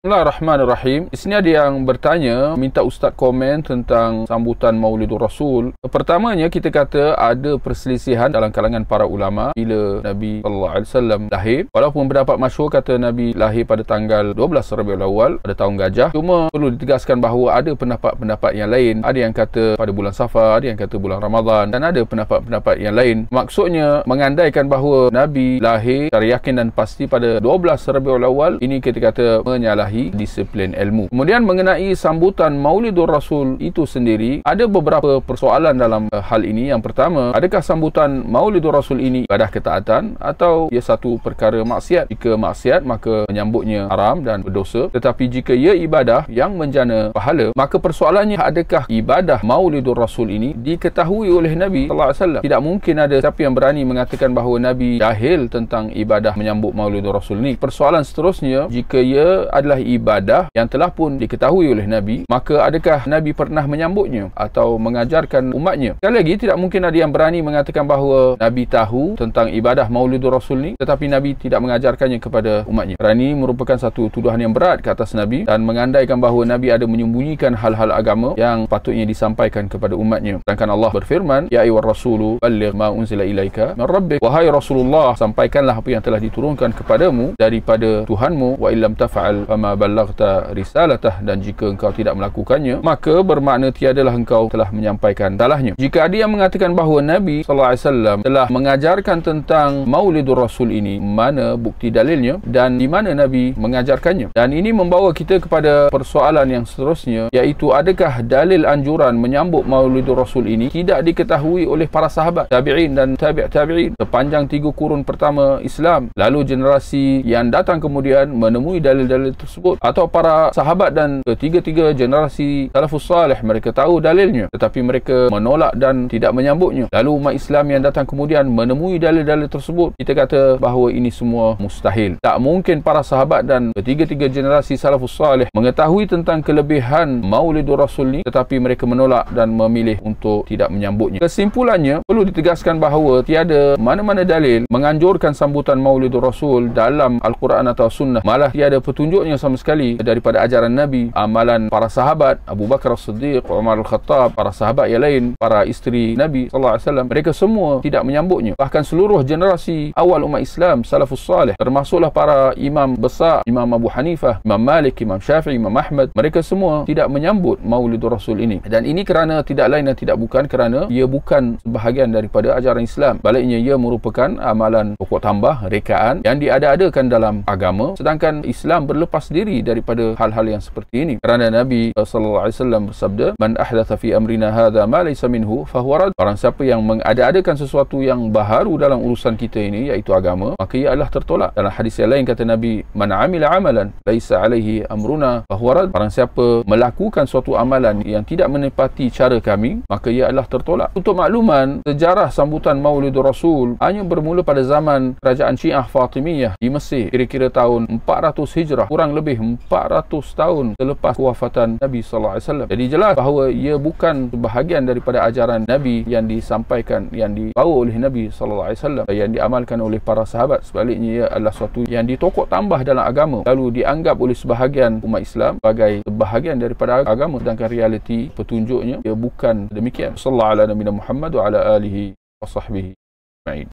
Bismillahirrahmanirrahim. Di sini ada yang bertanya, minta Ustaz komen tentang sambutan Maulidur Rasul. Pertamanya kita kata ada perselisihan dalam kalangan para ulama bila Nabi sallallahu alaihi wasallam lahir. Walaupun pendapat masyhur kata Nabi lahir pada tanggal 12 Rabiul Awal pada tahun Gajah. Cuma perlu ditegaskan bahawa ada pendapat-pendapat yang lain. Ada yang kata pada bulan Safar, ada yang kata bulan Ramadan, dan ada pendapat-pendapat yang lain. Maksudnya mengandaikan bahawa Nabi lahir secara yakin dan pasti pada 12 Rabiul Awal, ini kita kata menyalahi disiplin ilmu. Kemudian mengenai sambutan Maulidur Rasul itu sendiri, ada beberapa persoalan dalam hal ini. Yang pertama, adakah sambutan Maulidur Rasul ini ibadah ketaatan atau ia satu perkara maksiat? Jika maksiat, maka menyambutnya haram dan berdosa. Tetapi jika ia ibadah yang menjana pahala, maka persoalannya adakah ibadah Maulidur Rasul ini diketahui oleh Nabi sallallahu alaihi wasallam? Tidak mungkin ada siapa yang berani mengatakan bahawa Nabi jahil tentang ibadah menyambut Maulidur Rasul ini. Persoalan seterusnya, jika ia adalah ibadah yang telah pun diketahui oleh Nabi, maka adakah Nabi pernah menyambutnya atau mengajarkan umatnya? Sekali lagi, tidak mungkin ada yang berani mengatakan bahawa Nabi tahu tentang ibadah Maulidur Rasul ni, tetapi Nabi tidak mengajarkannya kepada umatnya. Kerana ini merupakan satu tuduhan yang berat ke atas Nabi dan mengandaikan bahawa Nabi ada menyembunyikan hal-hal agama yang patutnya disampaikan kepada umatnya. Sedangkan Allah berfirman, Ya ayyuhar rasulu balligh ma unzila ilaika min rabbik. Wahai Rasulullah, sampaikanlah apa yang telah diturunkan kepadamu daripada Tuhanmu. Wa illam taf'al fama ballaghta risalatah, dan jika engkau tidak melakukannya, maka bermakna tiadalah engkau telah menyampaikan salahnya. Jika ada yang mengatakan bahawa Nabi sallallahu alaihi wasallam telah mengajarkan tentang Maulidur Rasul ini, mana bukti dalilnya dan di mana Nabi mengajarkannya? Dan ini membawa kita kepada persoalan yang seterusnya, iaitu adakah dalil anjuran menyambut Maulidur Rasul ini tidak diketahui oleh para sahabat, tabi'in dan tabi'in sepanjang 3 kurun pertama Islam, lalu generasi yang datang kemudian menemui dalil-dalil tersebut, atau para sahabat dan ketiga-tiga generasi salafus salih mereka tahu dalilnya tetapi mereka menolak dan tidak menyambutnya, lalu umat Islam yang datang kemudian menemui dalil-dalil tersebut, kita kata bahawa ini semua mustahil. Tak mungkin para sahabat dan ketiga-tiga generasi salafus salih mengetahui tentang kelebihan Maulidur Rasul ni tetapi mereka menolak dan memilih untuk tidak menyambutnya. Kesimpulannya, perlu ditegaskan bahawa tiada mana-mana dalil menganjurkan sambutan Maulidur Rasul dalam Al-Quran atau Sunnah. Malah tiada petunjuknya sama sekali daripada ajaran Nabi, amalan para sahabat Abu Bakar As-Siddiq, Umar Al-Khattab, para sahabat yang lain, para isteri Nabi sallallahu alaihi wasallam, mereka semua tidak menyambutnya. Bahkan seluruh generasi awal umat Islam salafus salih, termasuklah para imam besar, Imam Abu Hanifah, Imam Malik, Imam Syafi'i, Imam Ahmad, mereka semua tidak menyambut Maulidur Rasul ini. Dan ini kerana tidak lain dan tidak bukan kerana ia bukan sebahagian daripada ajaran Islam. Baliknya ia merupakan amalan pokok tambah, rekaan yang diada-adakan dalam agama, sedangkan Islam berlepas diri daripada hal-hal yang seperti ini. Kerana Nabi sallallahu alaihi wasallam bersabda, "Man ahdatha fi amrina hadha ma laysa minhu fahuwa rad." Barang siapa yang mengada-adakan sesuatu yang baharu dalam urusan kita ini, iaitu agama, maka ia adalah tertolak. Dalam hadis yang lain kata Nabi, "Man amila amalan laysa alaihi amruna fahuwa rad." Barang siapa melakukan suatu amalan yang tidak menepati cara kami, maka ia adalah tertolak. Untuk makluman, sejarah sambutan Maulidur Rasul hanya bermula pada zaman kerajaan Syiah Fatimiyah di Mesir, kira-kira tahun 400 Hijrah, kurang lebih 400 tahun selepas kewafatan Nabi sallallahu alaihi wasallam. Jadi jelas bahawa ia bukan sebahagian daripada ajaran Nabi yang disampaikan, yang dibawa oleh Nabi sallallahu alaihi wasallam, yang diamalkan oleh para sahabat. Sebaliknya ia adalah suatu yang ditokok tambah dalam agama, lalu dianggap oleh sebahagian umat Islam sebagai sebahagian daripada agama, sedangkan realiti petunjuknya ia bukan demikian. Sallallahu alaihi wa sallam Muhammad wa ala alihi wa sahbihi ajma'in.